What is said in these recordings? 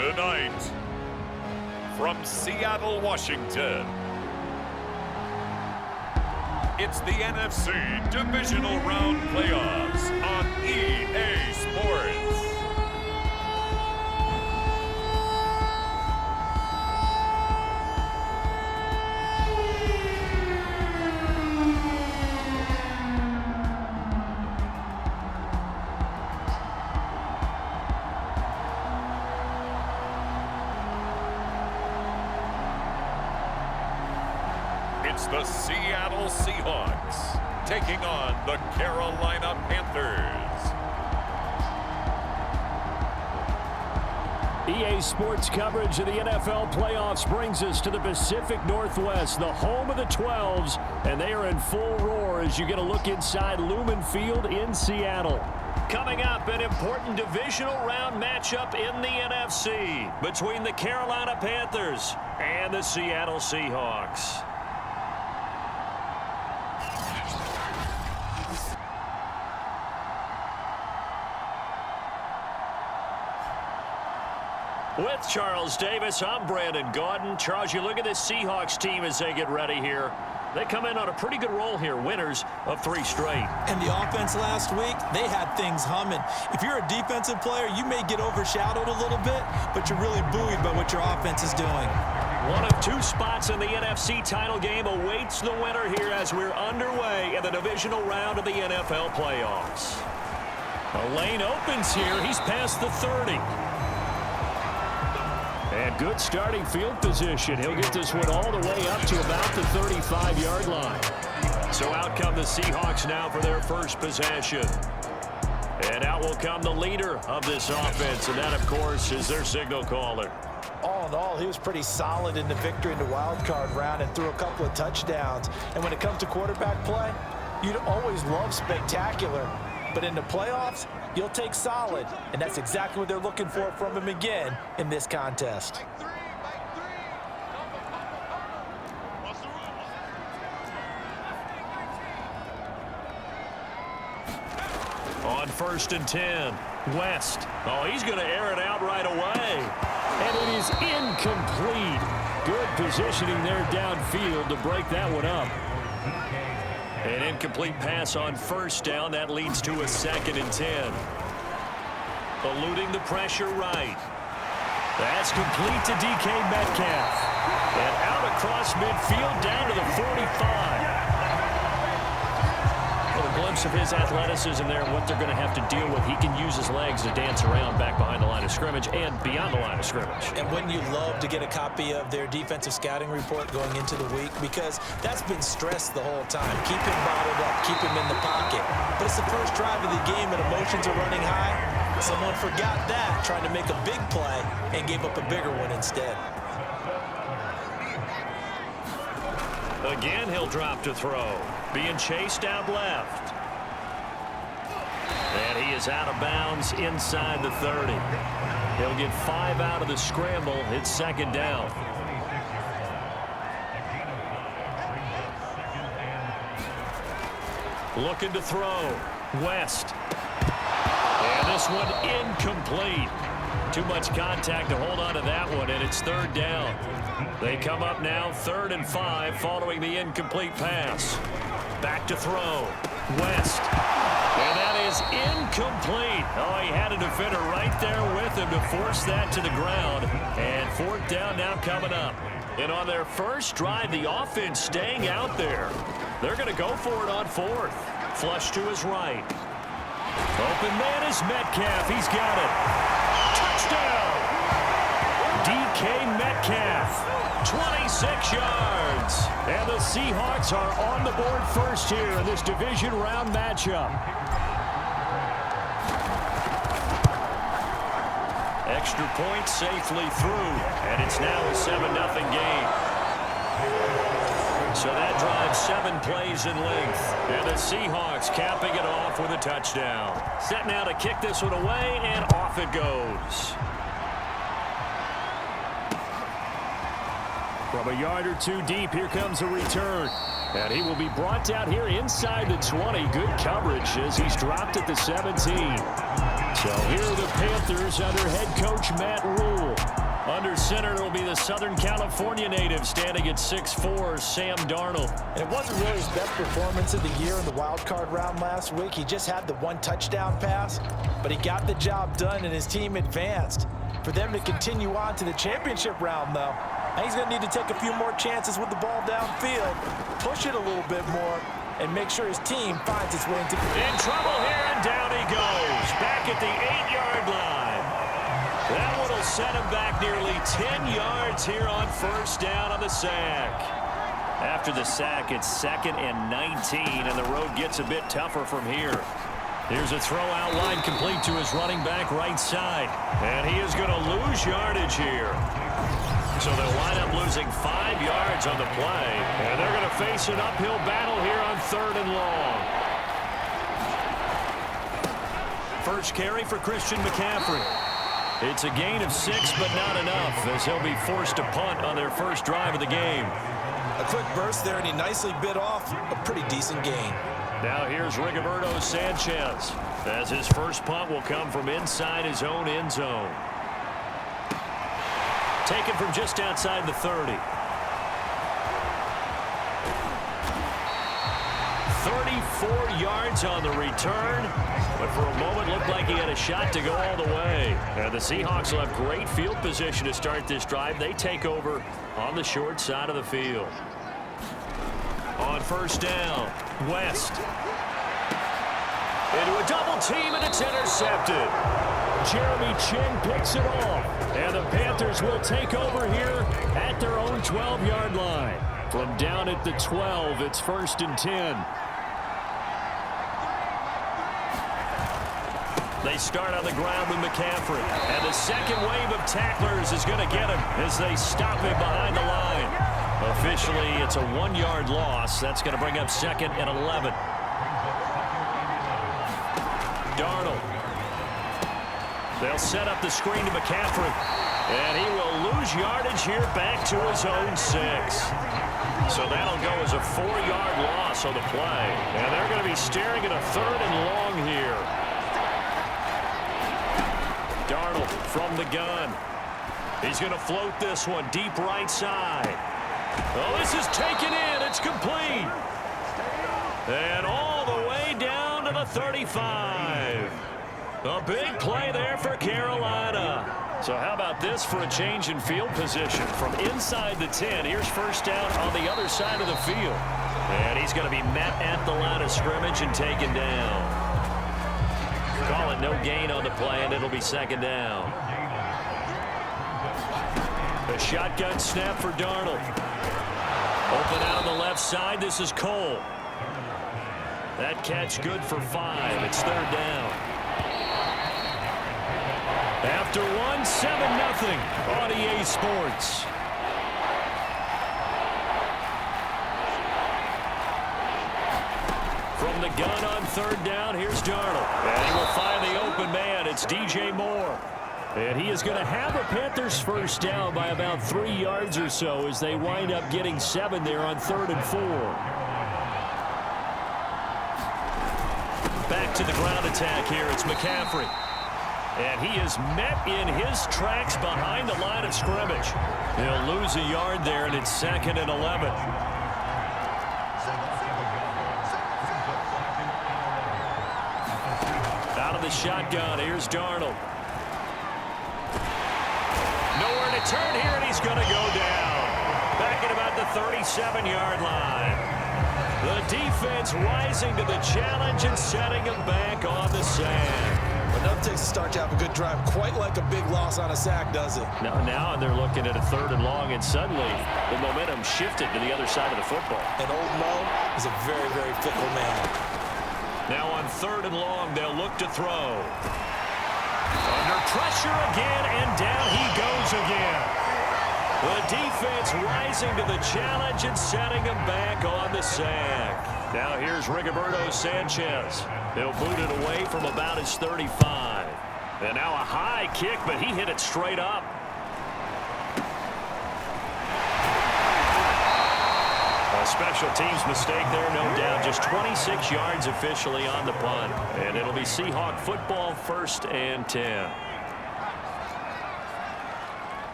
Tonight, from Seattle, Washington, it's the NFC Divisional Round Playoffs on EA Sports. It's the Seattle Seahawks taking on the Carolina Panthers. EA Sports coverage of the NFL playoffs brings us to the Pacific Northwest, the home of the 12s, and they are in full roar as you get a look inside Lumen Field in Seattle. Coming up, an important divisional round matchup in the NFC between the Carolina Panthers and the Seattle Seahawks. With Charles Davis, I'm Brandon Gaudin. Charles, you look at this Seahawks team as they get ready here. They come in on a pretty good roll here, winners of 3 straight. And the offense last week, they had things humming. If you're a defensive player, you may get overshadowed a little bit, but you're really buoyed by what your offense is doing. One of 2 spots in the NFC title game awaits the winner here as we're underway in the divisional round of the NFL playoffs. A lane opens here. He's past the 30. And good starting field position. He'll get this one all the way up to about the 35-yard line. So out come the Seahawks now for their first possession. And out will come the leader of this offense, and that, of course, is their signal caller. All in all, he was pretty solid in the victory in the wild card round and threw a couple of touchdowns. And when it comes to quarterback play, you'd always love spectacular. But in the playoffs, you'll take solid. And that's exactly what they're looking for from him again in this contest. On 1st and 10, West. Oh, he's going to air it out right away. And it is incomplete. Good positioning there downfield to break that one up. An incomplete pass on 1st down. That leads to a 2nd and 10. Eluding the pressure right. That's complete to DK Metcalf. And out across midfield down to the 45. A glimpse of his athleticism there and what they're going to have to deal with. He can use his legs to dance around back behind the line of scrimmage and beyond the line of scrimmage. And wouldn't you love to get a copy of their defensive scouting report going into the week? Because that's been stressed the whole time. Keep him bottled up. Keep him in the pocket. But it's the first drive of the game and emotions are running high. Someone forgot that, trying to make a big play and gave up a bigger one instead. Again, he'll drop to throw. Being chased out left. And he is out of bounds inside the 30. He'll get 5 out of the scramble. It's 2nd down. Looking to throw. West. And this one incomplete. Too much contact to hold on to that one, and it's 3rd down. They come up now 3rd and 5 following the incomplete pass. Back to throw. West. And that is incomplete. Oh, he had a defender right there with him to force that to the ground. And 4th down now coming up. And on their first drive, the offense staying out there. They're going to go for it on 4th. Flush to his right. Open man is Metcalf. He's got it. Touchdown! DK Metcalf. 26 yards. And the Seahawks are on the board first here in this division round matchup. Extra point safely through. And it's now a 7-0 game. So that drives 7 plays in length. And the Seahawks capping it off with a touchdown. Set now to kick this one away, and off it goes. From a yard or 2 deep, here comes a return. And he will be brought down here inside the 20. Good coverage as he's dropped at the 17. So here are the Panthers under head coach Matt Rule. Under center, it will be the Southern California native standing at 6'4", Sam Darnold. And it wasn't really his best performance of the year in the wild card round last week. He just had the one touchdown pass, but he got the job done and his team advanced. For them to continue on to the championship round, though, and he's going to need to take a few more chances with the ball downfield, push it a little bit more, and make sure his team finds its way into... In trouble here, and down he goes. Back at the 8-yard line. That one will set him back nearly 10 yards here on first down on the sack. After the sack, it's 2nd and 19, and the road gets a bit tougher from here. Here's a throw out line complete to his running back right side. And he is going to lose yardage here. So they'll wind up losing 5 yards on the play. And they're going to face an uphill battle here on 3rd and long. First carry for Christian McCaffrey. It's a gain of 6, but not enough, as he'll be forced to punt on their first drive of the game. A quick burst there, and he nicely bit off a pretty decent gain. Now here's Rigoberto Sanchez, as his first punt will come from inside his own end zone. Taken from just outside the 30. 34 yards on the return, but for a moment looked like he had a shot to go all the way. And the Seahawks will have great field position to start this drive. They take over on the short side of the field. On first down, West. Into a double team, and it's intercepted. Jeremy Chin picks it off. And the Panthers will take over here at their own 12-yard line. From down at the 12, it's 1st and 10. They start on the ground with McCaffrey. And the second wave of tacklers is going to get him as they stop him behind the line. Officially, it's a 1-yard loss. That's going to bring up 2nd and 11. Darnold. They'll set up the screen to McCaffrey. And he will lose yardage here back to his own 6. So that'll go as a 4-yard loss on the play. And they're going to be staring at a 3rd and long here. Darnold from the gun. He's going to float this one deep right side. Oh, this is taken in. It's complete. And all the way down to the 35. A big play there for Carolina. So how about this for a change in field position? From inside the 10, here's first down on the other side of the field. And he's going to be met at the line of scrimmage and taken down. Call it no gain on the play, and it'll be 2nd down. A shotgun snap for Darnold. Open out on the left side. This is Cole. That catch good for 5. It's 3rd down. After one, 7-0 on EA Sports. From the gun on 3rd down, here's Darnold. And he will find the open man. It's DJ Moore. And he is going to have a Panthers first down by about 3 yards or so as they wind up getting 7 there on 3rd and 4. Back to the ground attack here. It's McCaffrey. And he is met in his tracks behind the line of scrimmage. He'll lose a yard there, and it's 2nd and 11. Out of the shotgun, here's Darnold. Nowhere to turn here, and he's going to go down. Back at about the 37-yard line. The defense rising to the challenge and setting him back on the sand. But nothing takes a start to have a good drive, quite like a big loss on a sack, does it? Now they're looking at a 3rd and long, and suddenly the momentum shifted to the other side of the football. And old Mo is a very, very fickle man. Now on 3rd and long, they'll look to throw. Under pressure again, and down he goes again. The defense rising to the challenge and setting him back on the sack. Now here's Rigoberto Sanchez. He'll boot it away from about his 35. And now a high kick, but he hit it straight up. A special teams mistake there, no doubt. Just 26 yards officially on the punt. And it'll be Seahawk football, 1st and 10.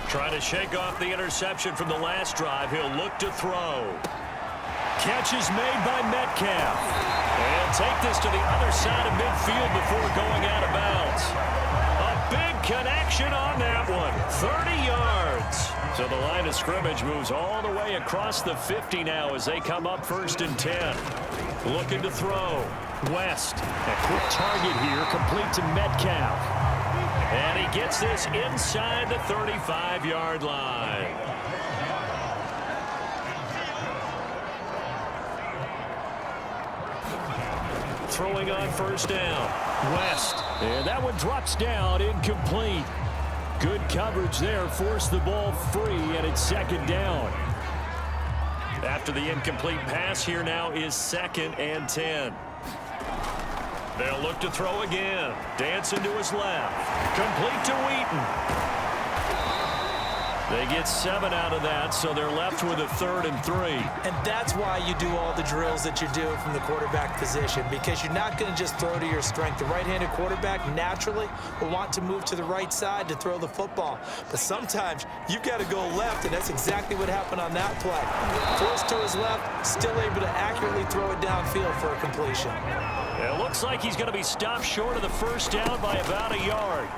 Trying to shake off the interception from the last drive. He'll look to throw. Catch is made by Metcalf. And take this to the other side of midfield before going out of bounds. A big connection on that one. 30 yards. So the line of scrimmage moves all the way across the 50 now as they come up 1st and 10. Looking to throw. West. A quick target here, complete to Metcalf. And he gets this inside the 35-yard line. Throwing on 1st down. West. And that one drops down, incomplete. Good coverage there, forced the ball free, and it's 2nd down. After the incomplete pass, here now is 2nd and 10. They'll look to throw again. Dancing to his left. Complete to Wheaton. They get 7 out of that, so they're left with a 3rd and 3. And that's why you do all the drills that you do from the quarterback position, because you're not going to just throw to your strength. The right-handed quarterback naturally will want to move to the right side to throw the football. But sometimes you've got to go left, and that's exactly what happened on that play. Forced to his left, still able to accurately throw it downfield for a completion. It looks like he's going to be stopped short of the 1st down by about a yard.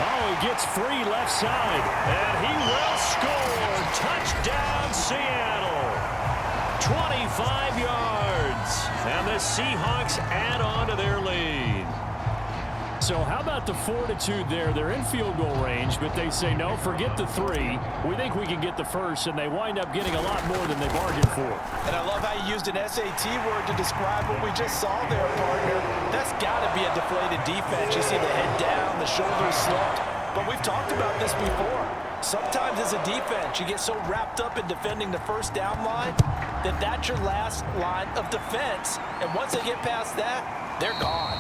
Oh, he gets free left side, and he will score. Touchdown, Seattle. 25 yards, and the Seahawks add on to their lead. So how about the fortitude there? They're in field goal range, but they say, no, forget the 3. We think we can get the 1st, and they wind up getting a lot more than they bargained for. And I love how you used an SAT word to describe what we just saw there, partner. That's got to be a deflated defense. You see the head down, the shoulders slumped. But we've talked about this before. Sometimes as a defense, you get so wrapped up in defending the 1st down line that that's your last line of defense. And once they get past that, they're gone.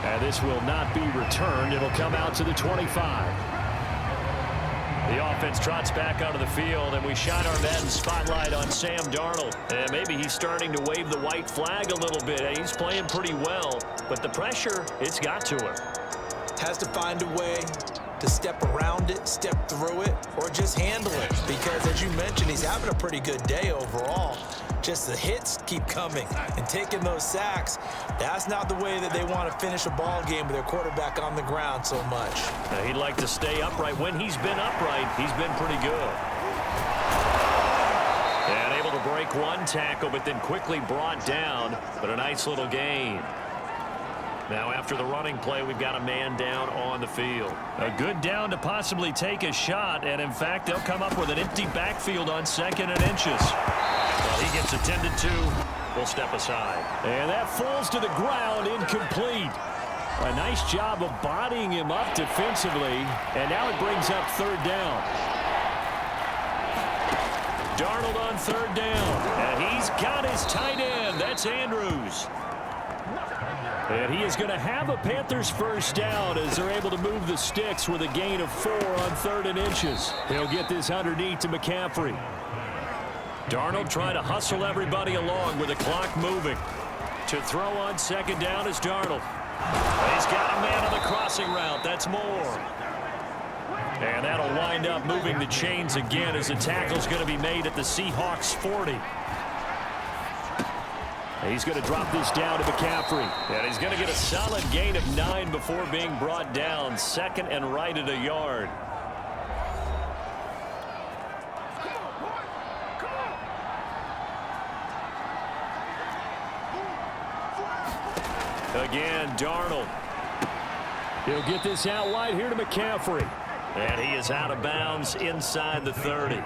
And this will not be returned. It'll come out to the 25. The offense trots back onto the field, and we shine our Madden spotlight on Sam Darnold. And maybe he's starting to wave the white flag a little bit. He's playing pretty well, but the pressure, it's got to him. Has to find a way to step around it, step through it, or just handle it. Because, as you mentioned, he's having a pretty good day overall. Just the hits keep coming and taking those sacks. That's not the way that they want to finish a ball game with their quarterback on the ground so much. Now, he'd like to stay upright. When he's been upright, he's been pretty good. And able to break one tackle, but then quickly brought down. But a nice little gain. Now, after the running play, we've got a man down on the field. A good down to possibly take a shot, and in fact, they'll come up with an empty backfield on 2nd and inches. Well, he gets attended to. We'll step aside. And that falls to the ground, incomplete. A nice job of bodying him up defensively, and now it brings up 3rd down. Darnold on 3rd down, and he's got his tight end. That's Andrews. And he is going to have a Panthers 1st down as they're able to move the sticks with a gain of 4 on 3rd and inches. He'll get this underneath to McCaffrey. Darnold trying to hustle everybody along with the clock moving. To throw on 2nd down is Darnold. He's got a man on the crossing route. That's Moore. And that'll wind up moving the chains again as the tackle's going to be made at the Seahawks 40. He's going to drop this down to McCaffrey. And he's going to get a solid gain of 9 before being brought down. 2nd and right at a yard. Again, Darnold. He'll get this out wide here to McCaffrey. And he is out of bounds inside the 30.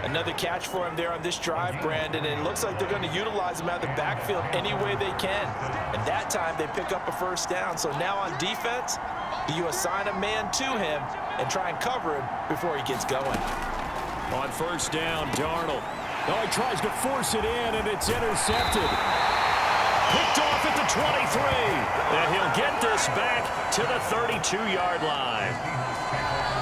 Another catch for him there on this drive, Brandon, and it looks like they're going to utilize him out of the backfield any way they can. And that time they pick up a 1st down. So now on defense, do you assign a man to him and try and cover him before he gets going? On 1st down, Darnold. Oh, he tries to force it in, and it's intercepted. Picked off at the 23. And he'll get this back to the 32-yard line.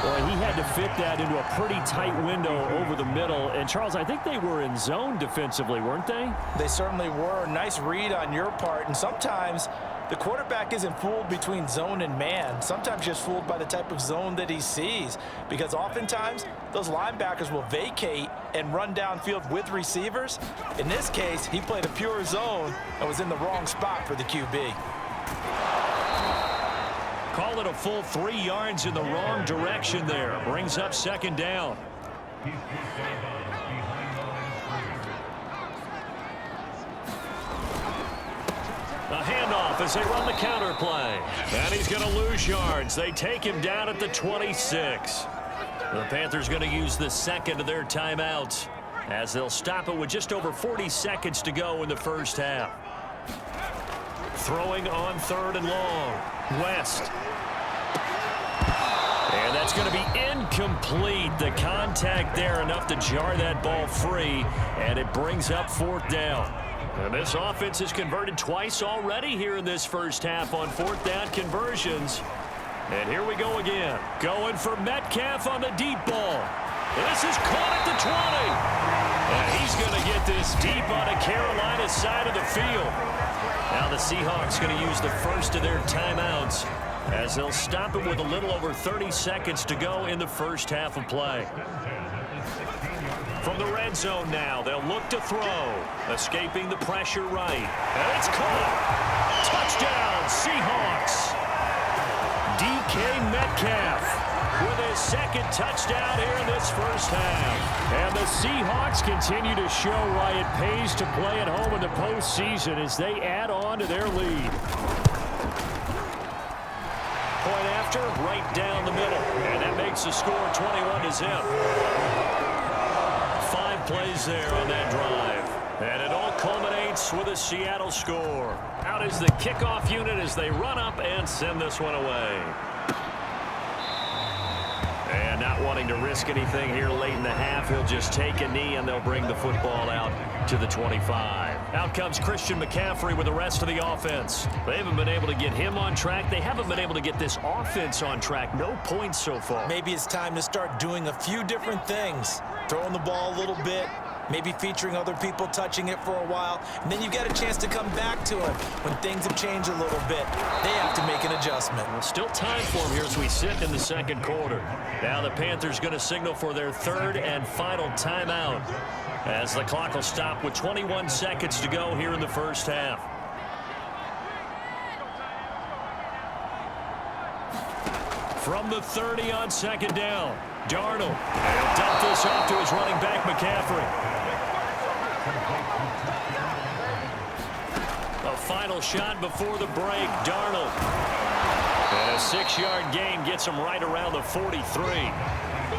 Boy, he had to fit that into a pretty tight window over the middle. And, Charles, I think they were in zone defensively, weren't they? They certainly were. Nice read on your part. And sometimes the quarterback isn't fooled between zone and man. Sometimes just fooled by the type of zone that he sees. Because oftentimes, those linebackers will vacate and run downfield with receivers. In this case, he played a pure zone and was in the wrong spot for the QB. Call it a full 3 yards in the wrong direction there. Brings up second down. A handoff as they run the counter play. And he's going to lose yards. They take him down at the 26. The Panthers going to use the second of their timeouts as they'll stop it with just over 40 seconds to go in the first half. Throwing on third and long. West. And that's going to be incomplete. The contact there enough to jar that ball free, and it brings up fourth down. And this offense has converted twice already here in this first half on fourth down conversions. And here we go again. Going for Metcalf on the deep ball. This is caught at the 20. And he's going to get this deep on a Carolina side of the field. Now the Seahawks going to use the first of their timeouts as they'll stop it with a little over 30 seconds to go in the first half of play. From the red zone now, they'll look to throw. Escaping the pressure right. And it's caught. Touchdown, Seahawks. DK Metcalf with his second touchdown here in this first half. And the Seahawks continue to show why it pays to play at home in the postseason as they add on to their lead. Point after, right down the middle. And that makes the score 21-0. 5 plays there on that drive. And it all culminates with a Seattle score. Out is the kickoff unit as they run up and send this one away. And not wanting to risk anything here late in the half, he'll just take a knee and they'll bring the football out to the 25. Out comes Christian McCaffrey with the rest of the offense. They haven't been able to get him on track. They haven't been able to get this offense on track. No points so far. Maybe it's time to start doing a few different things. Throwing the ball a little bit, maybe featuring other people touching it for a while, and then you get a chance to come back to him when things have changed a little bit. They have to make an adjustment. Well, still time for him here as we sit in the second quarter. Now the Panthers going to signal for their third and final timeout as the clock will stop with 21 seconds to go here in the first half. From the 30 on second down, Darnold. He'll dump this off to his running back, McCaffrey. A final shot before the break, Darnold. And a 6-yard gain gets him right around the 43.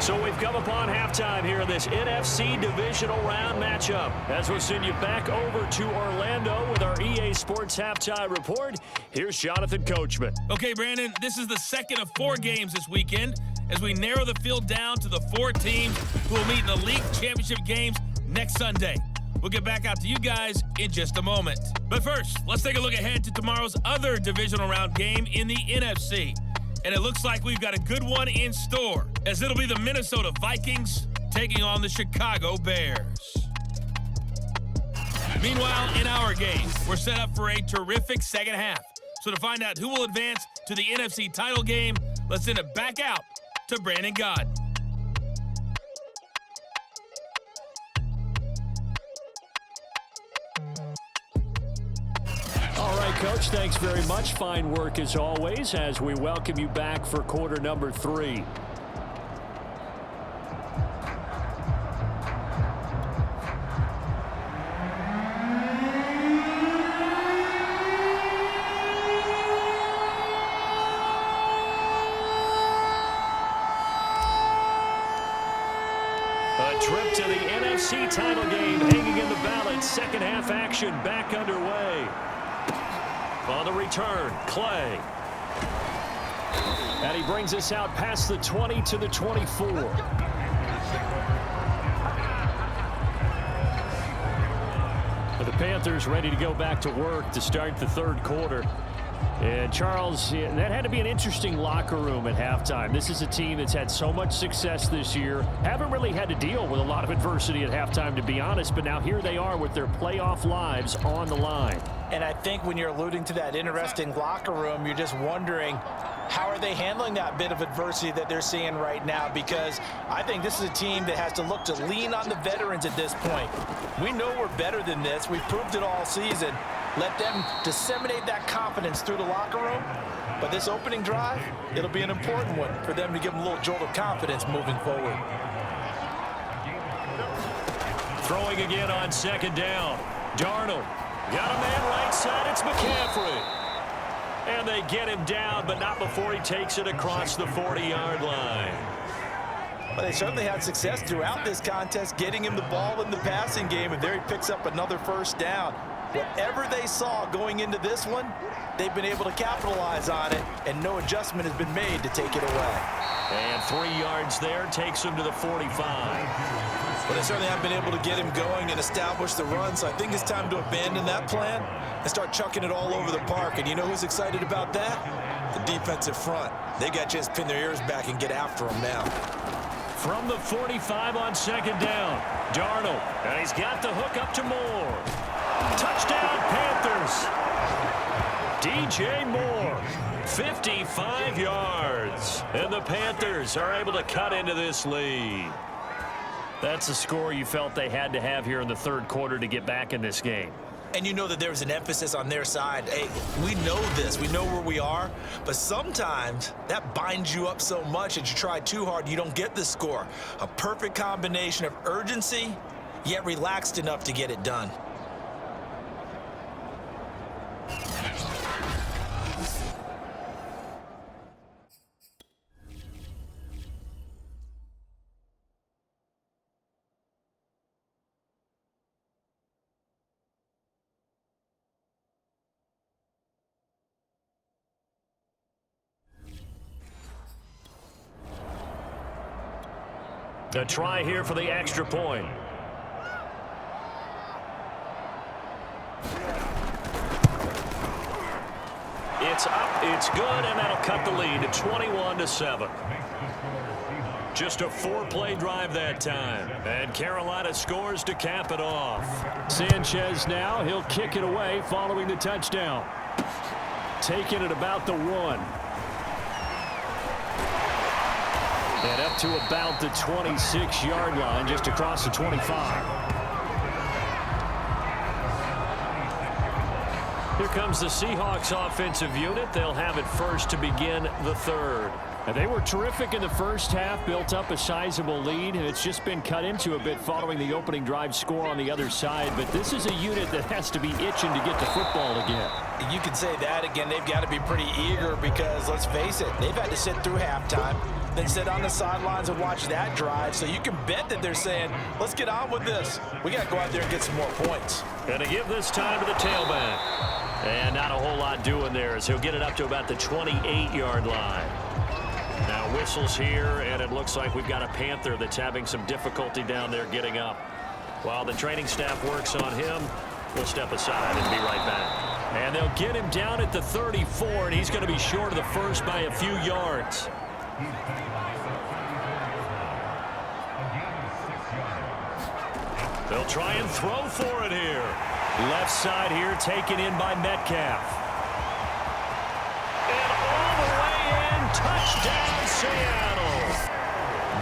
So we've come upon halftime here in this NFC Divisional Round matchup. As we'll send you back over to Orlando with our EA Sports Halftime Report, here's Jonathan Coachman. Okay, Brandon, this is the second of 4 games this weekend as we narrow the field down to the 4 teams who will meet in the league championship games next Sunday. We'll get back out to you guys in just a moment. But first, let's take a look ahead to tomorrow's other divisional round game in the NFC. And it looks like we've got a good one in store, as it'll be the Minnesota Vikings taking on the Chicago Bears. Meanwhile, in our game, we're set up for a terrific second half. So to find out who will advance to the NFC title game, let's send it back out to Brandon Gott. All right, Coach, thanks very much. Fine work as always as we welcome you back for quarter number 3. A trip to the NFC title game hanging in the balance. Second half action back underway. On the return, Clay. And he brings us out past the 20 to the 24. The Panthers ready to go back to work to start the third quarter. And, Charles, that had to be an interesting locker room at halftime. This is a team that's had so much success this year. Haven't really had to deal with a lot of adversity at halftime, to be honest. But now here they are with their playoff lives on the line. And I think when you're alluding to that interesting locker room, you're just wondering, how are they handling that bit of adversity that they're seeing right now? Because I think this is a team that has to look to lean on the veterans at this point. We know we're better than this. We've proved it all season. Let them disseminate that confidence through the locker room. But this opening drive, it'll be an important one for them to give them a little jolt of confidence moving forward. Throwing again on second down. Darnold. Got a man right side. It's McCaffrey. And they get him down, but not before he takes it across the 40-yard line. Well, they certainly had success throughout this contest, getting him the ball in the passing game, and there he picks up another first down. Whatever they saw going into this one, they've been able to capitalize on it, and no adjustment has been made to take it away. And 3 yards there takes him to the 45. But they certainly have been able to get him going and establish the run, so I think it's time to abandon that plan and start chucking it all over the park. And you know who's excited about that? The defensive front. They got to just pin their ears back and get after him now. From the 45 on second down, Darnold. And he's got the hook up to Moore. Touchdown, Panthers. DJ Moore, 55 yards. And the Panthers are able to cut into this lead. That's a score you felt they had to have here in the third quarter to get back in this game. And you know that there was an emphasis on their side. Hey, we know this. We know where we are. But sometimes that binds you up so much that you try too hard, you don't get the score. A perfect combination of urgency, yet relaxed enough to get it done. A try here for the extra point. It's up, it's good, and that'll cut the lead to 21-7. Just a 4-play drive that time. And Carolina scores to cap it off. Sanchez now, he'll kick it away following the touchdown. Taking it about the 1. And up to about the 26-yard line, just across the 25. Here comes the Seahawks offensive unit. They'll have it first to begin the third. And they were terrific in the first half, built up a sizable lead, and it's just been cut into a bit following the opening drive score on the other side. But this is a unit that has to be itching to get the football again. You can say that again. They've got to be pretty eager because, let's face it, they've had to sit through halftime, then sit on the sidelines and watch that drive. So you can bet that they're saying, let's get on with this. We got to go out there and get some more points. And to give this time to the tailback. And not a whole lot doing there as he'll get it up to about the 28-yard line. Now whistles here, and it looks like we've got a Panther that's having some difficulty down there getting up. While the training staff works on him, we'll step aside and be right back. And they'll get him down at the 34, and he's going to be short of the first by a few yards. They'll try and throw for it here. Left side here, taken in by Metcalf. And all the way in, touchdown Seattle.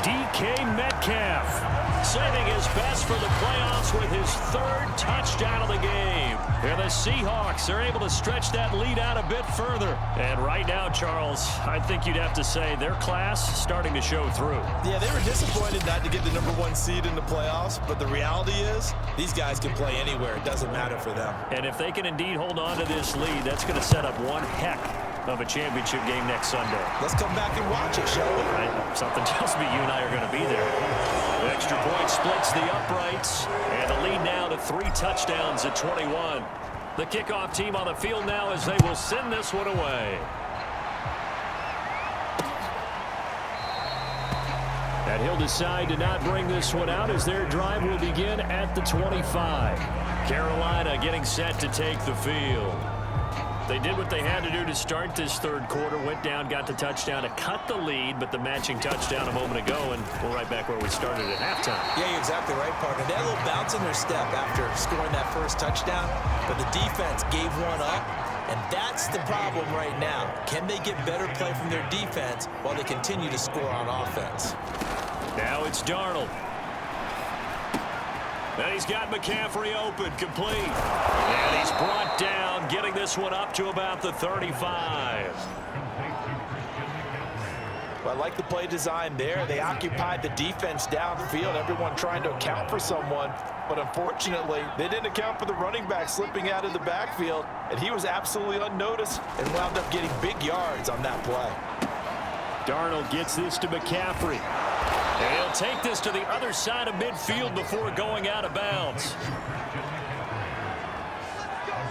DK Metcalf saving his best for the playoffs with his third touchdown of the game. And the Seahawks are able to stretch that lead out a bit further. And right now, Charles, I think you'd have to say their class starting to show through. Yeah, they were disappointed not to get the #1 seed in the playoffs, but the reality is these guys can play anywhere. It doesn't matter for them. And if they can indeed hold on to this lead, that's going to set up one heck of a championship game next Sunday. Let's come back and watch it, shall we? Right? Something tells me you and I are going to be there. The extra point splits the uprights, and the lead now to 3 touchdowns at 21. The kickoff team on the field now as they will send this one away. And he'll decide to not bring this one out as their drive will begin at the 25. Carolina getting set to take the field. They did what they had to do to start this third quarter. Went down, got the touchdown to cut the lead, but the matching touchdown a moment ago, and we're right back where we started at halftime. Yeah, you're exactly right, partner. They had a little bounce in their step after scoring that first touchdown, but the defense gave one up, and that's the problem right now. Can they get better play from their defense while they continue to score on offense? Now it's Darnold. And he's got McCaffrey open, complete. And he's brought down, getting this one up to about the 35. Well, I like the play design there. They occupied the defense downfield, everyone trying to account for someone. But unfortunately, they didn't account for the running back slipping out of the backfield, and he was absolutely unnoticed and wound up getting big yards on that play. Darnold gets this to McCaffrey. And he'll take this to the other side of midfield before going out of bounds.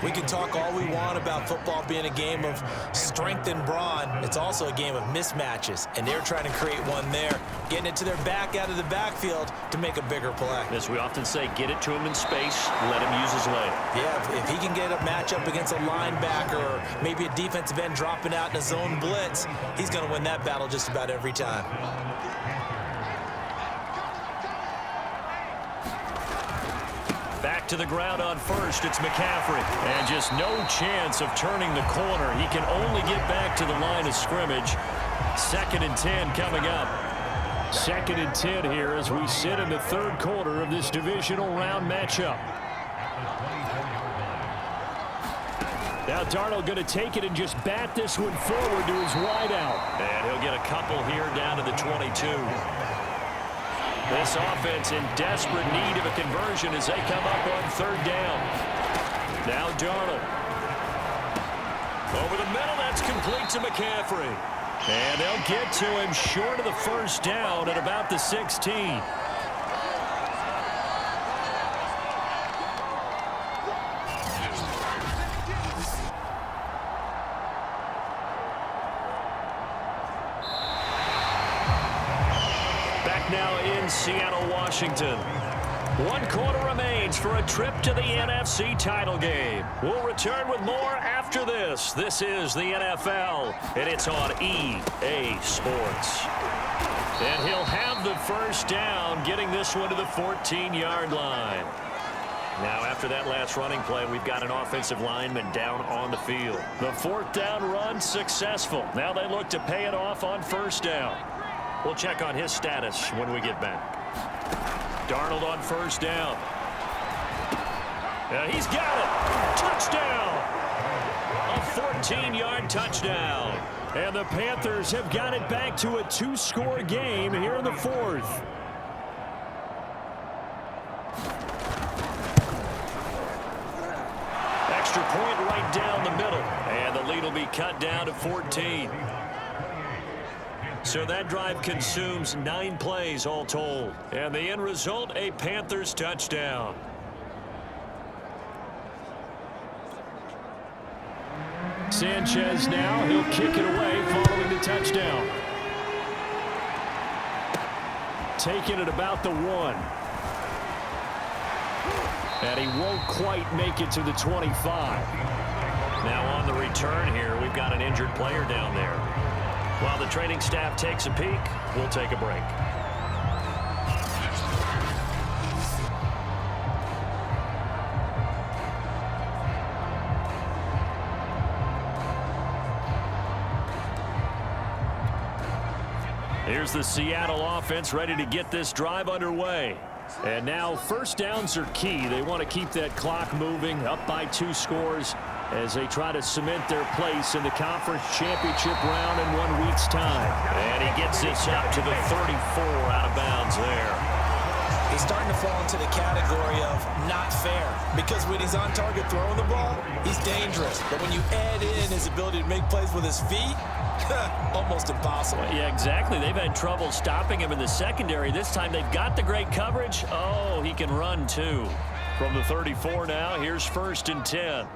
We can talk all we want about football being a game of strength and brawn. It's also a game of mismatches, and they're trying to create one there, getting it to their back out of the backfield to make a bigger play. As we often say, get it to him in space, let him use his leg. Yeah, if he can get a matchup against a linebacker or maybe a defensive end dropping out in a zone blitz, he's going to win that battle just about every time. Back to the ground on first, it's McCaffrey. And just no chance of turning the corner. He can only get back to the line of scrimmage. 2nd and 10 coming up. 2nd and 10 here as we sit in the third quarter of this divisional round matchup. Now Darnold going to take it and just bat this one forward to his wideout. And he'll get a couple here down to the 22. This offense in desperate need of a conversion as they come up on 3rd down. Now Darnold. Over the middle, that's complete to McCaffrey. And they'll get to him short of the 1st down at about the 16. Now in Seattle, Washington. 1 quarter remains for a trip to the NFC title game. We'll return with more after this. This is the NFL, and it's on EA Sports. And he'll have the 1st down, getting this one to the 14-yard line. Now, after that last running play, we've got an offensive lineman down on the field. The 4th down run successful. Now they look to pay it off on 1st down. We'll check on his status when we get back. Darnold on 1st down. He's got it. Touchdown. A 14-yard touchdown. And the Panthers have got it back to a 2-score game here in the 4th. Extra point right down the middle. And the lead will be cut down to 14. So that drive consumes 9 plays all told. And the end result, a Panthers touchdown. Sanchez now, he'll kick it away following the touchdown. Taking it about the 1. And he won't quite make it to the 25. Now on the return here, we've got an injured player down there. While the training staff takes a peek, we'll take a break. Here's the Seattle offense ready to get this drive underway. And now 1st downs are key. They want to keep that clock moving, up by 2 scores. As they try to cement their place in the conference championship round in 1 week's time. And he gets this up to the 34 out of bounds there. He's starting to fall into the category of not fair, because when he's on target throwing the ball, he's dangerous. But when you add in his ability to make plays with his feet, almost impossible. Yeah, exactly. They've had trouble stopping him in the secondary. This time they've got the great coverage. Oh, he can run too. From the 34 now, here's 1st and 10.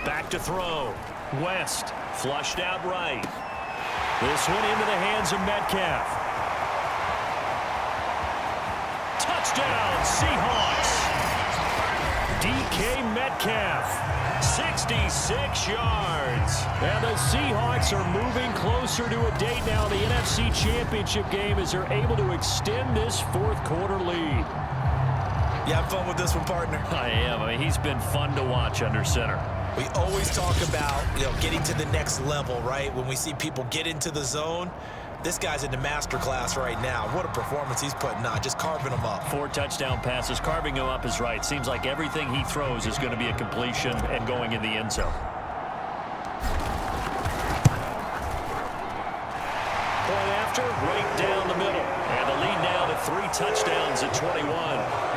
Back to throw. West, flushed out right. This one into the hands of Metcalf. Touchdown, Seahawks. DK Metcalf, 66 yards. And the Seahawks are moving closer to a date now in the NFC Championship game as they're able to extend this fourth quarter lead. You have fun with this one, partner? I am. I mean, he's been fun to watch under center. We always talk about, getting to the next level, right? When we see people get into the zone, this guy's in the master class right now. What a performance he's putting on, just carving them up. 4 touchdown passes. Carving him up is right. Seems like everything he throws is going to be a completion and going in the end zone. Point after, right down the middle. And the lead now to 3 touchdowns at 21.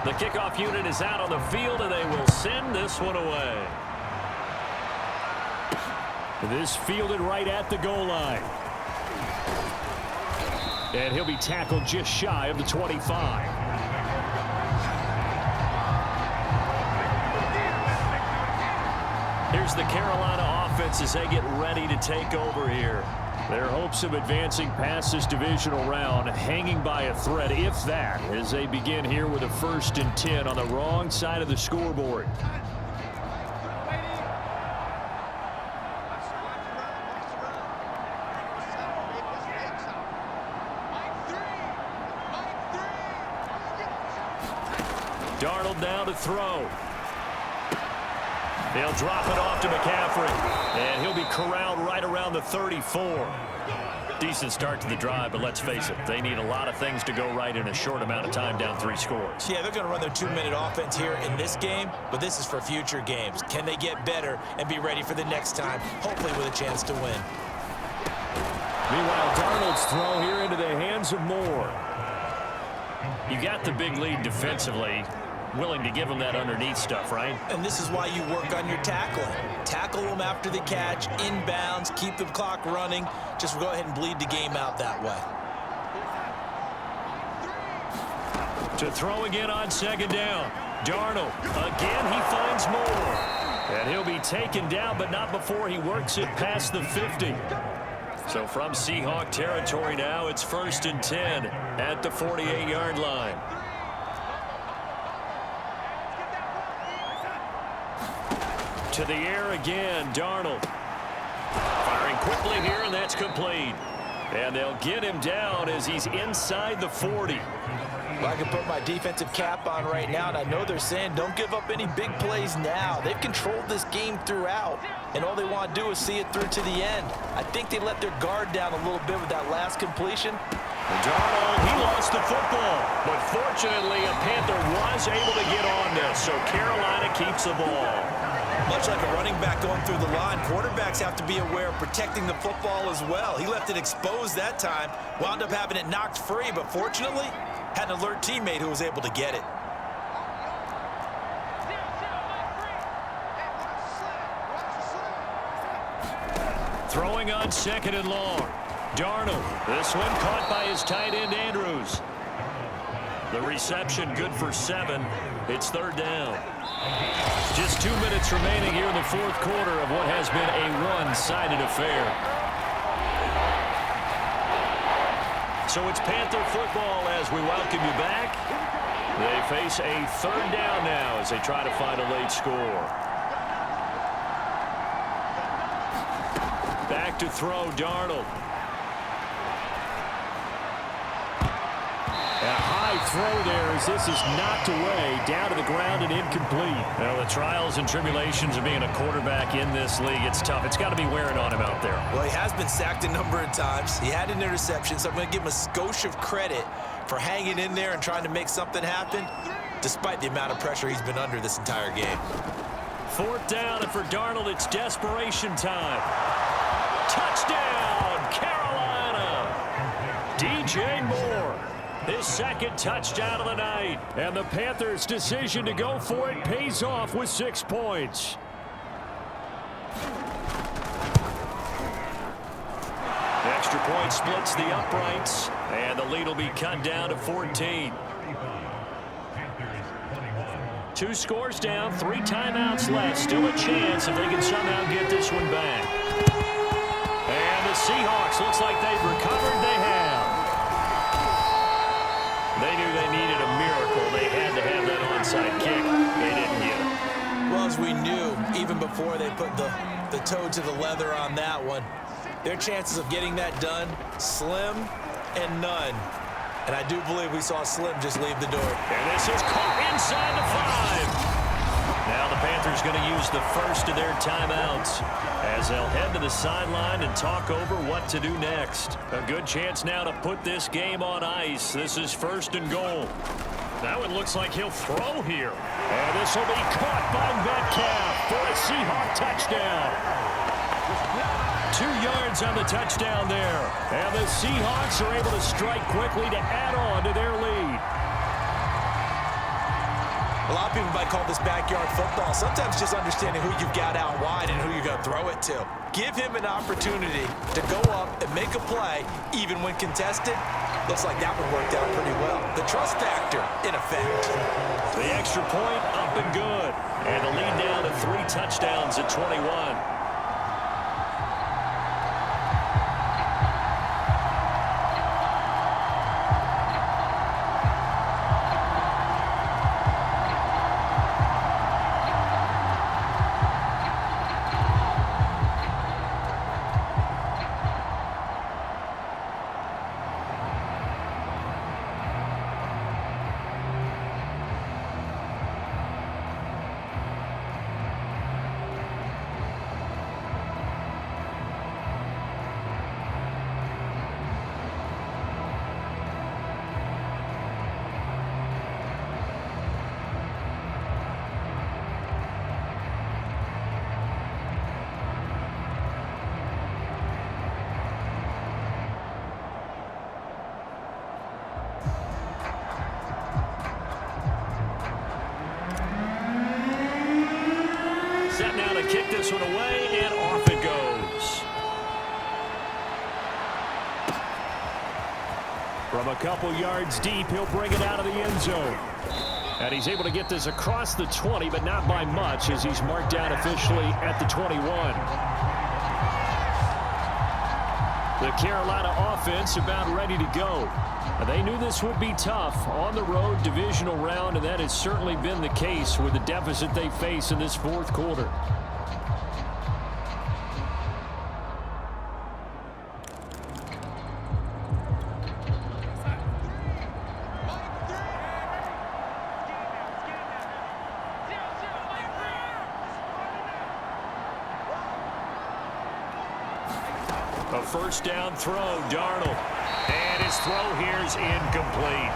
The kickoff unit is out on the field, and they will send this one away. This fielded right at the goal line. And he'll be tackled just shy of the 25. Here's the Carolina offense as they get ready to take over here. Their hopes of advancing past this divisional round hanging by a thread, if that, as they begin here with a 1st and 10 on the wrong side of the scoreboard. Darnold now to throw. They'll drop it off to McCaffrey, and he'll be corralled right around the 34. Decent start to the drive, but let's face it, they need a lot of things to go right in a short amount of time, down 3 scores. Yeah, they're going to run their 2-minute offense here in this game, but this is for future games. Can they get better and be ready for the next time, hopefully with a chance to win? Meanwhile, Darnold's throw here into the hands of Moore. You got the big lead defensively. Willing to give them that underneath stuff, right? And this is why you work on your tackling. Tackle them after the catch, inbounds, keep the clock running. Just go ahead and bleed the game out that way. To throw again on 2nd down. Darnold, again he finds Moore. And he'll be taken down, but not before he works it past the 50. So from Seahawk territory now, it's 1st and 10 at the 48-yard line. To the air again, Darnold. Firing quickly here, and that's complete. And they'll get him down as he's inside the 40. Well, I can put my defensive cap on right now, and I know they're saying don't give up any big plays now. They've controlled this game throughout, and all they want to do is see it through to the end. I think they let their guard down a little bit with that last completion. Darnold, he lost the football, but fortunately a Panther was able to get on this, so Carolina keeps the ball. Much like a running back going through the line, quarterbacks have to be aware of protecting the football as well. He left it exposed that time, wound up having it knocked free, but fortunately, had an alert teammate who was able to get it. Throwing on 2nd and long. Darnold, this one caught by his tight end, Andrews. The reception good for 7. It's 3rd down. Just 2 minutes remaining here in the 4th quarter of what has been a one-sided affair. So it's Panther football as we welcome you back. They face a 3rd down now as they try to find a late score. Back to throw, Darnold. A high throw there as this is knocked away, down to the ground and incomplete. Well, the trials and tribulations of being a quarterback in this league, it's tough. It's got to be wearing on him out there. Well, he has been sacked a number of times. He had an interception, so I'm going to give him a skosh of credit for hanging in there and trying to make something happen, despite the amount of pressure he's been under this entire game. 4th down, and for Darnold, it's desperation time. Touchdown, Carolina! DJ Moore. His 2nd touchdown of the night. And the Panthers' decision to go for it pays off with 6 points. extra point splits the uprights, and the lead will be cut down to 14. 2 scores down, 3 timeouts left. Still a chance if they can somehow get this one back. And the Seahawks, looks like they've recovered. They have. They knew they needed a miracle. They had to have that onside kick. They didn't get it. Well, as we knew, even before they put the toe to the leather on that one, their chances of getting that done, slim and none. And I do believe we saw Slim just leave the door. And this is caught inside the 5. Now the Panthers going to use the first of their timeouts as they'll head to the sideline and talk over what to do next. A good chance now to put this game on ice. This is 1st and goal. That one looks like he'll throw here. And this will be caught by Metcalf for a Seahawk touchdown. 2 yards on the touchdown there. And the Seahawks are able to strike quickly to add on to their lead. A lot of people might call this backyard football. Sometimes just understanding who you've got out wide and who you're going to throw it to. Give him an opportunity to go up and make a play, even when contested. Looks like that one worked out pretty well. The trust factor, in effect. The extra point up and good. And the lead down to 3 touchdowns at 21. Set now to kick this one away, and off it goes. From a couple yards deep, he'll bring it out of the end zone. And he's able to get this across the 20, but not by much, as he's marked down officially at the 21. The Carolina offense about ready to go. They knew this would be tough on the road, divisional round, and that has certainly been the case with the deficit they face in this 4th quarter. A 1st down throw, Darnold. And his throw here is incomplete.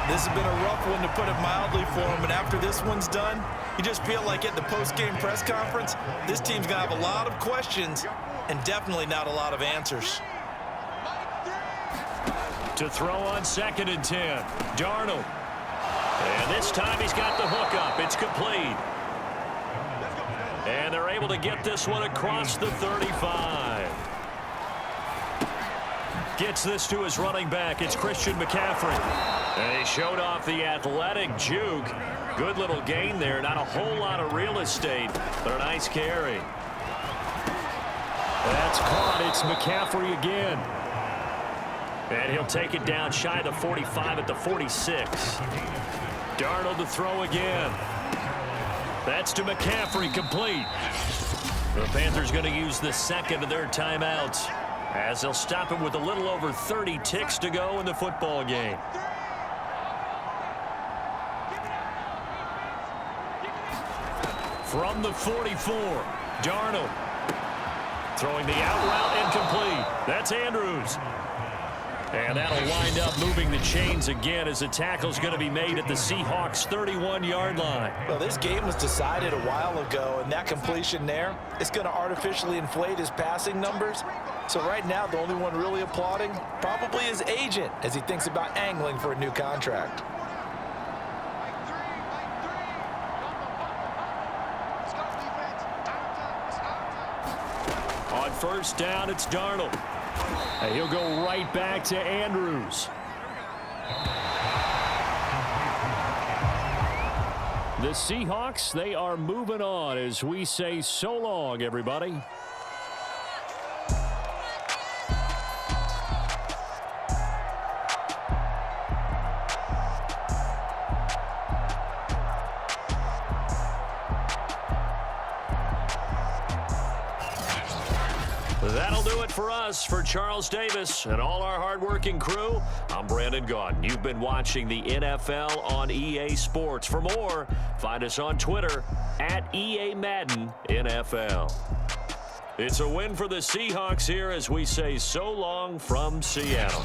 This has been a rough one, to put it mildly, for him. And after this one's done, you just feel like at the post-game press conference, this team's going to have a lot of questions and definitely not a lot of answers. To throw on 2nd and 10, Darnold. And this time he's got the hook up. It's complete. And they're able to get this one across the 35. Gets this to his running back. It's Christian McCaffrey. And he showed off the athletic juke. Good little gain there. Not a whole lot of real estate, but a nice carry. That's caught. It's McCaffrey again. And he'll take it down shy of the 45 at the 46. Darnold to throw again. That's to McCaffrey, complete. The Panthers going to use the 2nd of their timeouts, as they'll stop him with a little over 30 ticks to go in the football game. From the 44, Darnold. Throwing the out route, incomplete. That's Andrews. And that'll wind up moving the chains again, as the tackle's going to be made at the Seahawks' 31-yard line. Well, this game was decided a while ago, and that completion there is going to artificially inflate his passing numbers. So right now, the only one really applauding probably his agent as he thinks about angling for a new contract. On 1st down, it's Darnold. And he'll go right back to Andrews. The Seahawks, they are moving on as we say so long, everybody. That'll do it for us. For Charles Davis and all our hardworking crew, I'm Brandon Gaudin. You've been watching the NFL on EA Sports. For more, find us on Twitter at EA Madden NFL. It's a win for the Seahawks here as we say so long from Seattle.